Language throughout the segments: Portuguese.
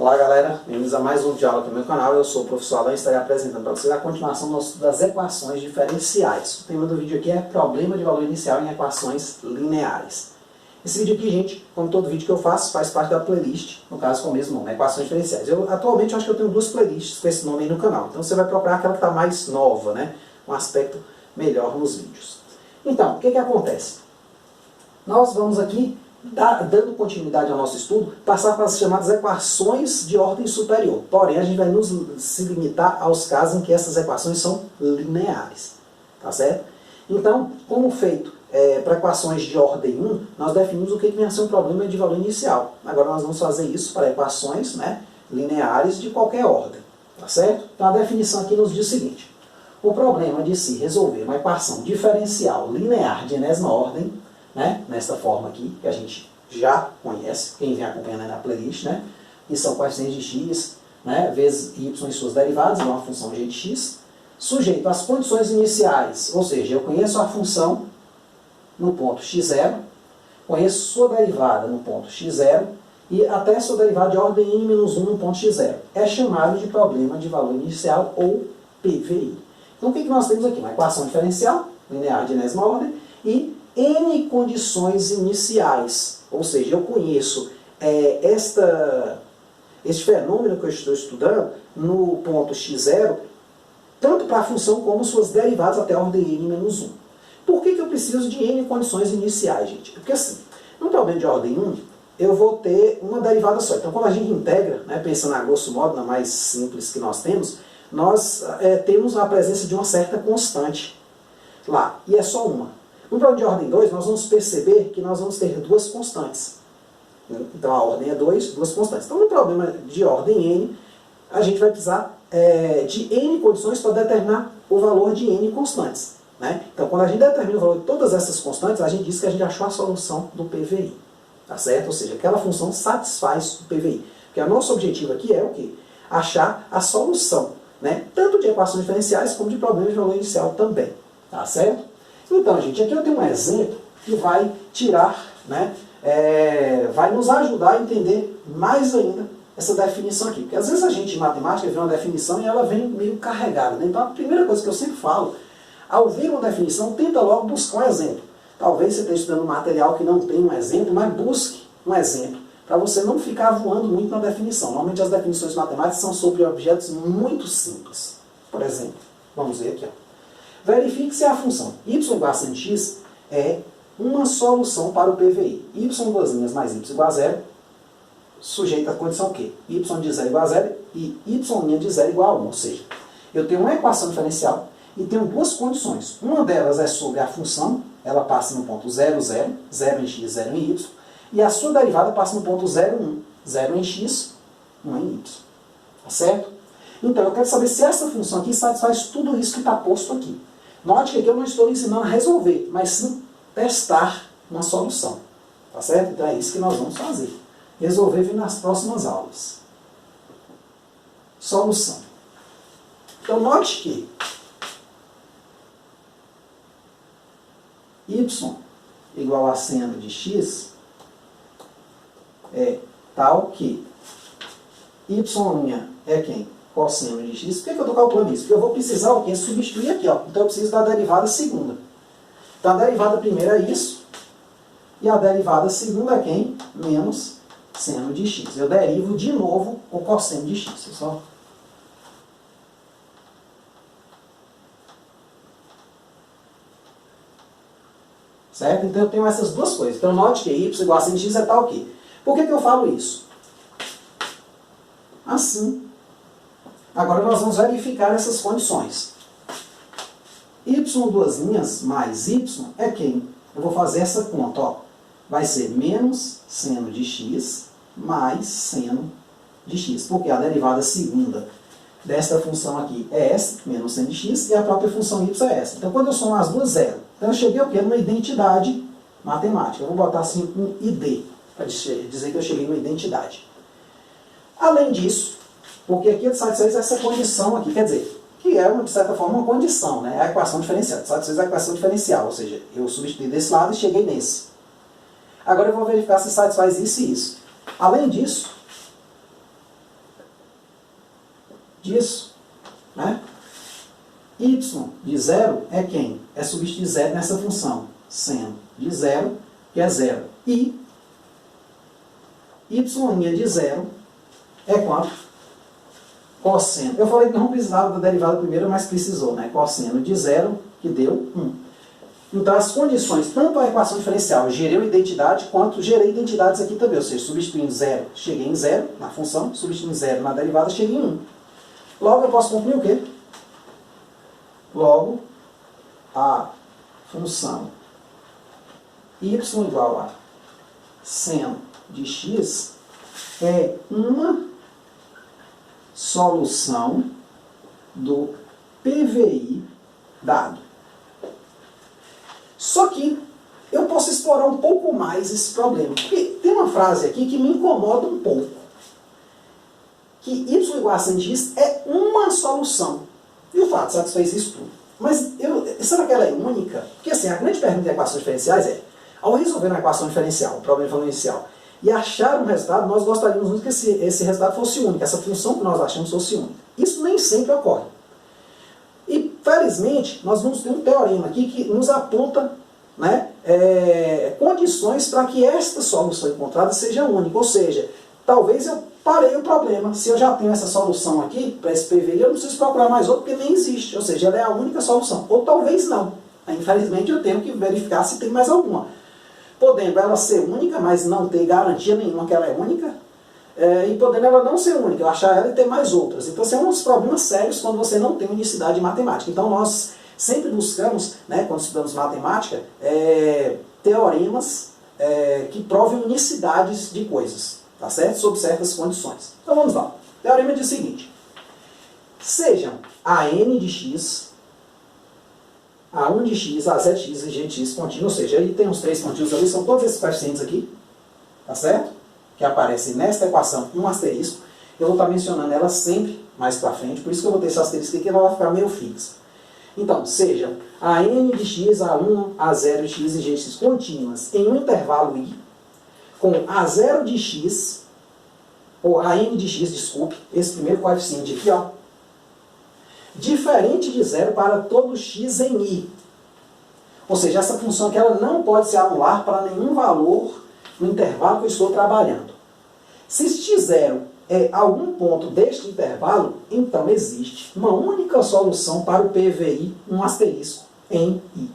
Olá galera, bem-vindos a mais um vídeo aula aqui no meu canal. Eu sou o professor Alain e estarei apresentando para vocês a continuação das equações diferenciais. O tema do vídeo aqui é problema de valor inicial em equações lineares. Esse vídeo aqui, gente, como todo vídeo que eu faço, faz parte da playlist, no caso com o mesmo nome, equações diferenciais. Atualmente eu acho que eu tenho duas playlists com esse nome aí no canal, então você vai procurar aquela que está mais nova, né? Um aspecto melhor nos vídeos. Então, o que acontece? Nós vamos aqui, dando continuidade ao nosso estudo, passar para as chamadas equações de ordem superior. Porém, a gente vai se limitar aos casos em que essas equações são lineares. Tá certo? Então, como feito para equações de ordem 1, nós definimos o que vem a ser um problema de valor inicial. Agora nós vamos fazer isso para equações, né, lineares de qualquer ordem. Tá certo? Então a definição aqui nos diz o seguinte: o problema de se resolver uma equação diferencial linear de enésima ordem, né, nesta forma aqui, que a gente já conhece, quem vem acompanhando aí na playlist, né, que são coeficientes de x, né, vezes y e suas derivadas, igual a função g de x, sujeito às condições iniciais, ou seja, eu conheço a função no ponto x0, conheço sua derivada no ponto x0, e até sua derivada de ordem n-1 no ponto x0. É chamado de problema de valor inicial, ou PVI. Então o que nós temos aqui? Uma equação diferencial, linear de enésima ordem, e N condições iniciais, ou seja, eu conheço este fenômeno que eu estou estudando no ponto x0, tanto para a função como suas derivadas até a ordem n-1. Por que eu preciso de N condições iniciais, gente? Porque assim, no problema de ordem 1, eu vou ter uma derivada só. Então quando a gente integra, né, pensando a grosso modo, na mais simples que nós temos temos a presença de uma certa constante lá, e é só uma. No problema de ordem 2, nós vamos perceber que nós vamos ter duas constantes. Então a ordem é 2, duas constantes. Então no problema de ordem n, a gente vai precisar de n condições para determinar o valor de n constantes. Né? Então quando a gente determina o valor de todas essas constantes, a gente diz que a gente achou a solução do PVI. Tá certo? Ou seja, aquela função satisfaz o PVI. Porque o nosso objetivo aqui é o quê? Achar a solução, né? Tanto de equações diferenciais como de problemas de valor inicial também. Tá certo? Então, gente, aqui eu tenho um exemplo que vai tirar, né, vai nos ajudar a entender mais ainda essa definição aqui. Porque às vezes a gente em matemática vê uma definição e ela vem meio carregada. Né? Então a primeira coisa que eu sempre falo, ao ver uma definição, tenta logo buscar um exemplo. Talvez você esteja estudando um material que não tem um exemplo, mas busque um exemplo, para você não ficar voando muito na definição. Normalmente as definições matemáticas são sobre objetos muito simples. Por exemplo, vamos ver aqui, ó. Verifique se a função y igual a sin de x é uma solução para o PVI. Y duas linhas mais y igual a zero, sujeita à condição que y de zero igual a zero e y' de zero igual a 1. Ou seja, eu tenho uma equação diferencial e tenho duas condições. Uma delas é sobre a função, ela passa no ponto 0, 0, 0 em x, 0 em y, e a sua derivada passa no ponto 0, 1, 0 em x, 1 em y. Tá certo? Então, eu quero saber se essa função aqui satisfaz tudo isso que está posto aqui. Note que aqui eu não estou ensinando a resolver, mas sim testar uma solução. Tá certo? Então é isso que nós vamos fazer. Resolver vem nas próximas aulas. Solução. Então note que y igual a seno de x é tal que y' é quem? Cosseno de x. Por que eu estou calculando isso? Porque eu vou precisar o quê? Substituir aqui. Ó. Então eu preciso da derivada segunda. Então a derivada primeira é isso. E a derivada segunda é quem? Menos seno de x. Eu derivo de novo o cosseno de x. Pessoal. Certo? Então eu tenho essas duas coisas. Então note que y igual a seno de x é tal que. Por que eu falo isso? Assim. Agora nós vamos verificar essas condições. Y duas linhas mais y é quem? Eu vou fazer essa conta. Ó. Vai ser menos seno de x mais seno de x. Porque a derivada segunda desta função aqui é essa, menos seno de x, e a própria função y é essa. Então quando eu somo as duas, zero. Então eu cheguei o quê? Numa identidade matemática. Eu vou botar assim um ID, para dizer que eu cheguei numa identidade. Além disso, porque aqui ele satisfaz essa condição aqui, quer dizer, que é, de certa forma, uma condição, né? É a equação diferencial. Satisfaz a equação diferencial, ou seja, eu substituí desse lado e cheguei nesse. Agora eu vou verificar se satisfaz isso e isso. Além disso, disso, né? Y de 0 é quem? É substituir zero nessa função, seno de 0, que é 0. E y' de 0 é quanto? Cosseno. Eu falei que não precisava da derivada primeira, mas precisou, né? Cosseno de 0, que deu 1. Então, as condições, tanto a equação diferencial, eu gerei uma identidade, quanto gerei identidades aqui também. Ou seja, substituindo 0, cheguei em 0 na função, substituindo 0 na derivada, cheguei em 1. Logo, eu posso concluir o quê? Logo, a função y igual a seno de x é uma solução do PVI dado. Só que eu posso explorar um pouco mais esse problema. Porque tem uma frase aqui que me incomoda um pouco. Que y igual a seno de x é uma solução. E o fato satisfaz isso tudo. Mas será que ela é única? Porque assim, a grande pergunta de equações diferenciais é, ao resolver uma equação diferencial, o problema inicial, e achar um resultado, nós gostaríamos muito que esse resultado fosse único, essa função que nós achamos fosse única. Isso nem sempre ocorre. E, felizmente, nós vamos ter um teorema aqui que nos aponta, né, condições para que esta solução encontrada seja única. Ou seja, talvez eu parei o problema. Se eu já tenho essa solução aqui, para esse PVI, eu não preciso procurar mais outra, porque nem existe. Ou seja, ela é a única solução. Ou talvez não. Infelizmente, eu tenho que verificar se tem mais alguma. Podendo ela ser única, mas não ter garantia nenhuma que ela é única, e podendo ela não ser única, eu achar ela e ter mais outras. Então, são uns problemas sérios quando você não tem unicidade em matemática. Então, nós sempre buscamos, né, quando estudamos matemática, teoremas que provem unicidades de coisas, tá certo? Sob certas condições. Então, vamos lá. O teorema diz o seguinte: sejam a n de x, a1 de x, a0 de x e g de x contínuo, ou seja, aí tem uns 3 pontinhos ali, são todos esses coeficientes aqui, tá certo? Que aparecem nesta equação, um asterisco. Eu vou estar mencionando ela sempre mais para frente, por isso que eu vou ter esse asterisco aqui, que ela vai ficar meio fixa. Então, sejam a n de x, a1, a0 de x e g de x contínuas em um intervalo i, com a0 de x, ou a n de x, desculpe, esse primeiro coeficiente aqui, ó, diferente de zero para todo x em i. Ou seja, essa função aqui ela não pode se anular para nenhum valor no intervalo que eu estou trabalhando. Se x0 é algum ponto deste intervalo, então existe uma única solução para o PVI, um asterisco, em i.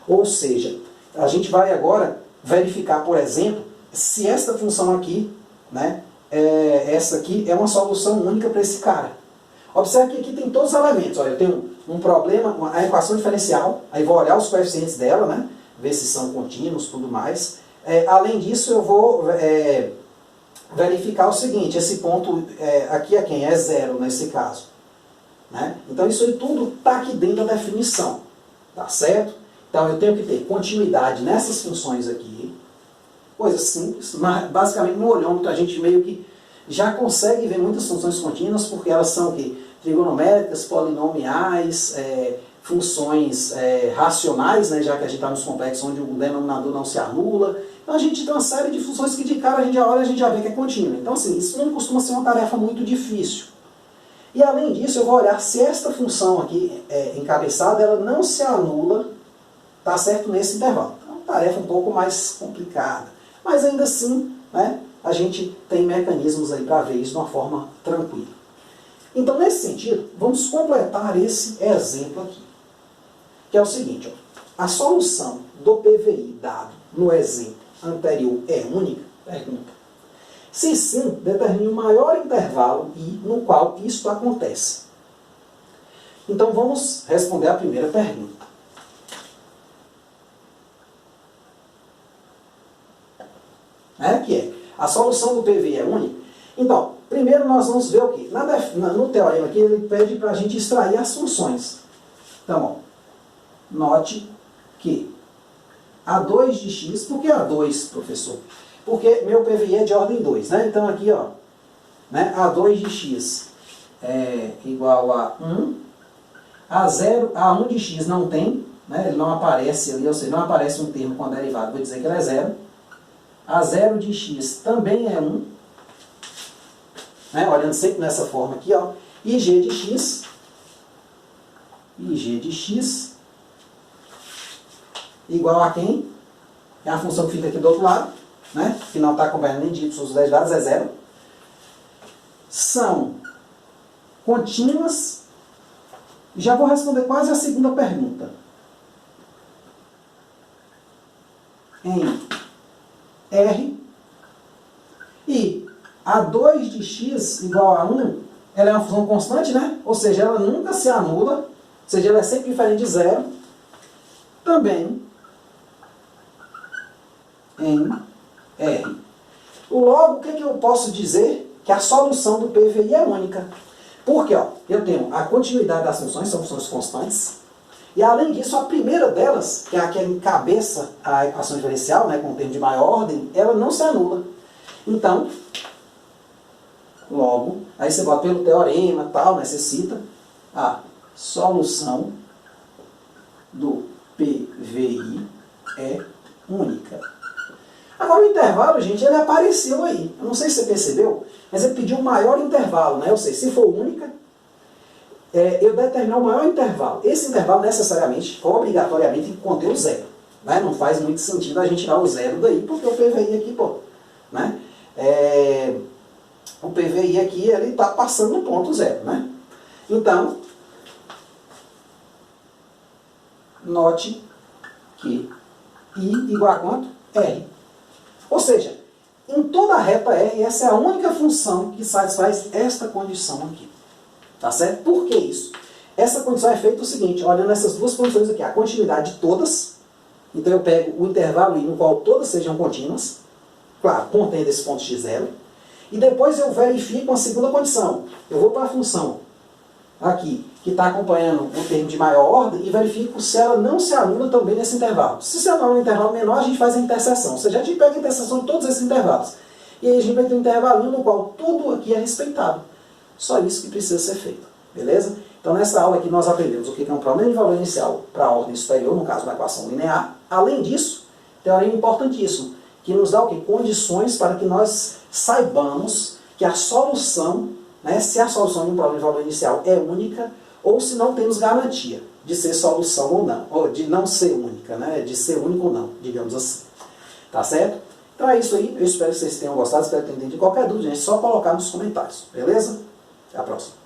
Ou seja, a gente vai agora verificar, por exemplo, se esta função aqui, né, essa aqui é uma solução única para esse cara. Observe que aqui tem todos os elementos. Olha, eu tenho um problema, a equação diferencial, aí vou olhar os coeficientes dela, né, ver se são contínuos, tudo mais. Além disso, eu vou verificar o seguinte, esse ponto aqui é quem? É zero nesse caso. Né? Então isso aí tudo está aqui dentro da definição. Tá certo? Então eu tenho que ter continuidade nessas funções aqui. Coisa simples, mas basicamente no olhômetro a gente meio que já consegue ver muitas funções contínuas, porque elas são o quê? Trigonométricas, polinomiais, funções racionais, né, já que a gente está nos complexos onde o denominador não se anula. Então a gente tem uma série de funções que de cara a gente já olha e a gente já vê que é contínua. Então assim, isso não costuma ser uma tarefa muito difícil. E além disso, eu vou olhar se esta função aqui encabeçada, ela não se anula, tá certo, nesse intervalo. É uma tarefa um pouco mais complicada. Mas ainda assim, né, a gente tem mecanismos aí para ver isso de uma forma tranquila. Então, nesse sentido, vamos completar esse exemplo aqui. Que é o seguinte, ó, a solução do PVI dado no exemplo anterior é única? Pergunta. Se sim, determine o maior intervalo I no qual isto acontece. Então, vamos responder a primeira pergunta. Que é, a solução do PVI é única? Então, primeiro nós vamos ver o quê? No teorema aqui, ele pede para a gente extrair as funções. Então, ó, note que A2 de x, por que A2, professor? Porque meu PVI é de ordem 2, né? Então aqui, ó, né, A2 de x é igual a 1, A1 de x não tem, né, ele não aparece ali, ou seja, não aparece um termo com a derivada, vou dizer que ele é 0. A0 de x também é 1, né, olhando sempre nessa forma aqui, ó. e g de x igual a quem? É a função que fica aqui do outro lado, né? Que não está acompanhando nem dígitos os derivados, é zero. São contínuas. Já vou responder quase a segunda pergunta. Em R. E a 2 de x igual a 1, ela é uma função constante, né? Ou seja, ela nunca se anula, ou seja, ela é sempre diferente de zero. Também em R. Logo, o que eu posso dizer? Que a solução do PVI é única. Porque ó, eu tenho a continuidade das funções, são funções constantes, e além disso, a primeira delas, que é a que encabeça a equação diferencial, né, com um termo de maior ordem, ela não se anula. Então, logo, aí você bota pelo teorema, tal, necessita a solução do PVI é única. Agora o intervalo, gente, ele apareceu aí. Eu não sei se você percebeu, mas ele pediu um maior intervalo, né? Ou seja, se for única, eu determinar o maior intervalo. Esse intervalo necessariamente, obrigatoriamente, tem que conter o zero. Né? Não faz muito sentido a gente tirar o zero daí, porque o PVI aqui, pô, né? O PVI aqui, ele está passando no ponto zero, né? Então, note que I igual a quanto? R. Ou seja, em toda a reta R, essa é a única função que satisfaz esta condição aqui. Tá certo? Por que isso? Essa condição é feita o seguinte, olhando essas duas condições aqui, a continuidade de todas, então eu pego o intervalo I no qual todas sejam contínuas, claro, contendo esse ponto x0, e depois eu verifico a segunda condição. Eu vou para a função aqui, que está acompanhando o termo de maior ordem, e verifico se ela não se anula também nesse intervalo. Se se anula no intervalo menor, a gente faz a interseção. Ou seja, a gente pega a interseção de todos esses intervalos. E aí a gente vai ter um intervalinho no qual tudo aqui é respeitado. Só isso que precisa ser feito. Beleza? Então nessa aula aqui nós aprendemos o que é um problema de valor inicial para a ordem superior, no caso uma equação linear. Além disso, teorema importantíssimo, que nos dá o quê? Condições para que nós saibamos que a solução, né, se a solução de um problema de valor inicial é única, ou se não temos garantia de ser solução ou não, ou de não ser única, né? De ser único ou não, digamos assim. Tá certo? Então é isso aí, eu espero que vocês tenham gostado, espero que tenham entendido. Qualquer dúvida, é só colocar nos comentários, beleza? Até a próxima.